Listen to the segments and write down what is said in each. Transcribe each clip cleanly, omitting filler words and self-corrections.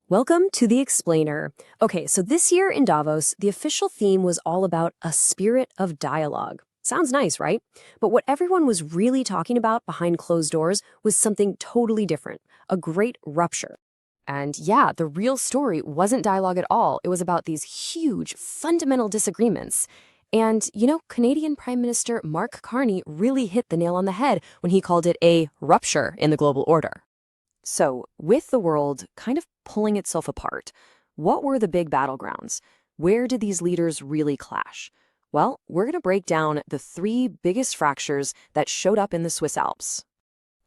Welcome to The Explainer. Okay, so this year in Davos, the official theme was all about a spirit of dialogue. Sounds nice, right? But what everyone was really talking about behind closed doors was something totally different, a great rupture. And yeah, the real story wasn't dialogue at all. It was about these huge, fundamental disagreements. And, Canadian Prime Minister Mark Carney really hit the nail on the head when he called it a rupture in the global order. So, with the world kind of pulling itself apart, what were the big battlegrounds? Where did these leaders really clash? Well, we're going to break down the three biggest fractures that showed up in the Swiss Alps.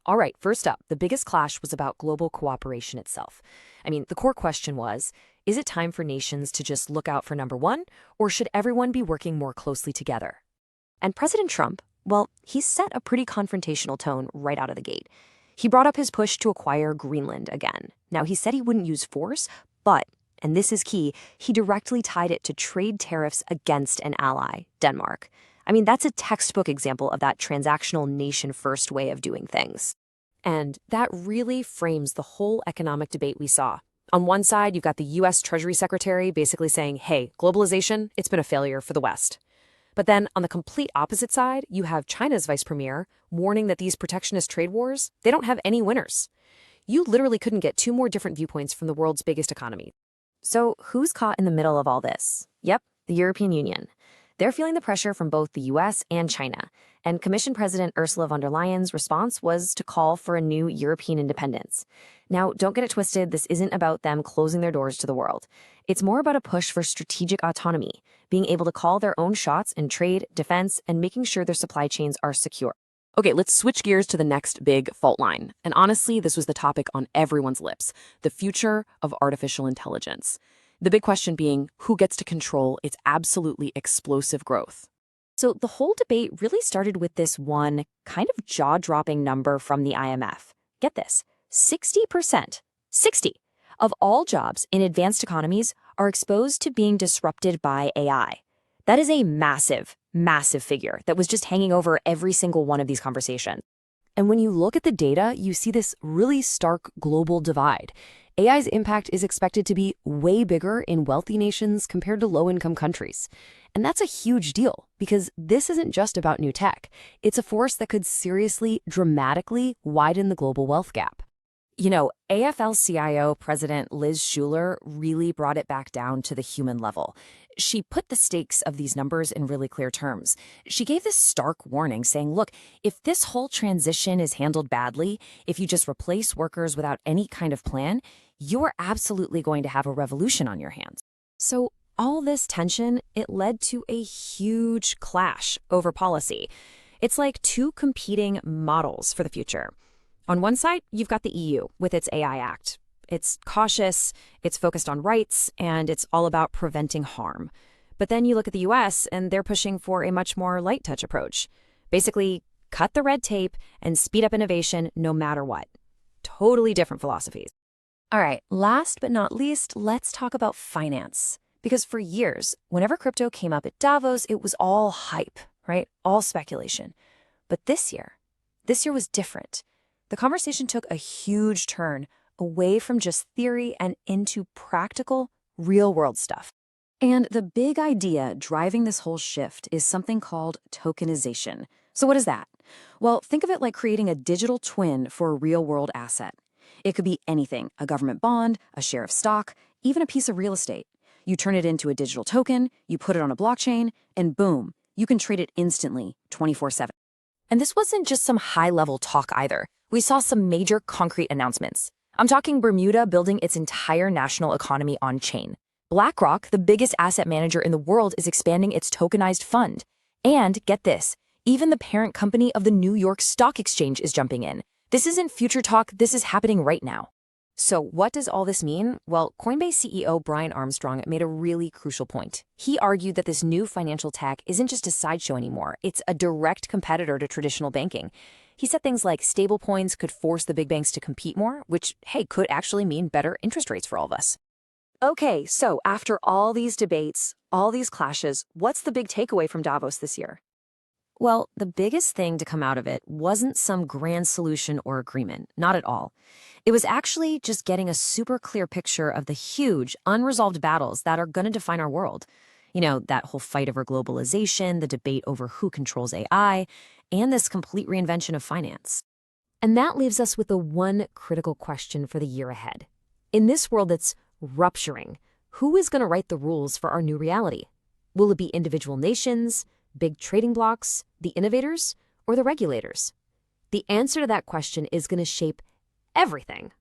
All right, first up, the biggest clash was about global cooperation itself. The core question was, is it time for nations to just look out for number one, or should everyone be working more closely together? And President Trump, well, he set a pretty confrontational tone right out of the gate. He brought up his push to acquire Greenland again. Now, he said he wouldn't use force, but, and this is key, he directly tied it to trade tariffs against an ally, Denmark. That's a textbook example of that transactional nation-first way of doing things. And that really frames the whole economic debate we saw. On one side, you've got the U.S. Treasury Secretary basically saying, hey, globalization, it's been a failure for the West. But then on the complete opposite side, you have China's vice premier warning that these protectionist trade wars, they don't have any winners. You literally couldn't get two more different viewpoints from the world's biggest economy. So who's caught in the middle of all this? Yep, the European Union. They're feeling the pressure from both the US and China. And Commission President Ursula von der Leyen's response was to call for a new European independence. Now, don't get it twisted, this isn't about them closing their doors to the world. It's more about a push for strategic autonomy, being able to call their own shots in trade, defense, and making sure their supply chains are secure. Okay, let's switch gears to the next big fault line. And honestly, this was the topic on everyone's lips, the future of artificial intelligence. The big question being, who gets to control its absolutely explosive growth? So the whole debate really started with this one kind of jaw-dropping number from the IMF. Get this, 60%, 60 of all jobs in advanced economies are exposed to being disrupted by AI. That is a massive, massive figure that was just hanging over every single one of these conversations. And when you look at the data, you see this really stark global divide. AI's impact is expected to be way bigger in wealthy nations compared to low-income countries. And that's a huge deal, because this isn't just about new tech. It's a force that could seriously, dramatically widen the global wealth gap. AFL-CIO President Liz Schuler really brought it back down to the human level. She put the stakes of these numbers in really clear terms. She gave this stark warning saying, look, if this whole transition is handled badly, if you just replace workers without any kind of plan, you're absolutely going to have a revolution on your hands. So all this tension, it led to a huge clash over policy. It's like two competing models for the future. On one side, you've got the EU with its AI Act. It's cautious, it's focused on rights, and it's all about preventing harm. But then you look at the US, and they're pushing for a much more light touch approach. Basically, cut the red tape and speed up innovation no matter what. Totally different philosophies. All right, last but not least, let's talk about finance. Because for years, whenever crypto came up at Davos, it was all hype, right? All speculation. But this year was different. The conversation took a huge turn away from just theory and into practical, real-world stuff. And the big idea driving this whole shift is something called tokenization. So what is that? Well, think of it like creating a digital twin for a real-world asset. It could be anything, a government bond, a share of stock, even a piece of real estate. You turn it into a digital token, you put it on a blockchain, and boom, you can trade it instantly, 24/7. And this wasn't just some high-level talk either. We saw some major concrete announcements. I'm talking Bermuda building its entire national economy on-chain. BlackRock, the biggest asset manager in the world, is expanding its tokenized fund. And get this, even the parent company of the New York Stock Exchange is jumping in. This isn't future talk, this is happening right now. So what does all this mean? Well, Coinbase CEO Brian Armstrong made a really crucial point. He argued that this new financial tech isn't just a sideshow anymore, it's a direct competitor to traditional banking. He said things like stablecoins could force the big banks to compete more, which, hey, could actually mean better interest rates for all of us. Okay, so after all these debates, all these clashes, what's the big takeaway from Davos this year? Well, the biggest thing to come out of it wasn't some grand solution or agreement, not at all. It was actually just getting a super clear picture of the huge, unresolved battles that are going to define our world. That whole fight over globalization, the debate over who controls AI, and this complete reinvention of finance. And that leaves us with the one critical question for the year ahead. In this world that's rupturing, who is going to write the rules for our new reality? Will it be individual nations, big trading blocs, the innovators, or the regulators? The answer to that question is going to shape everything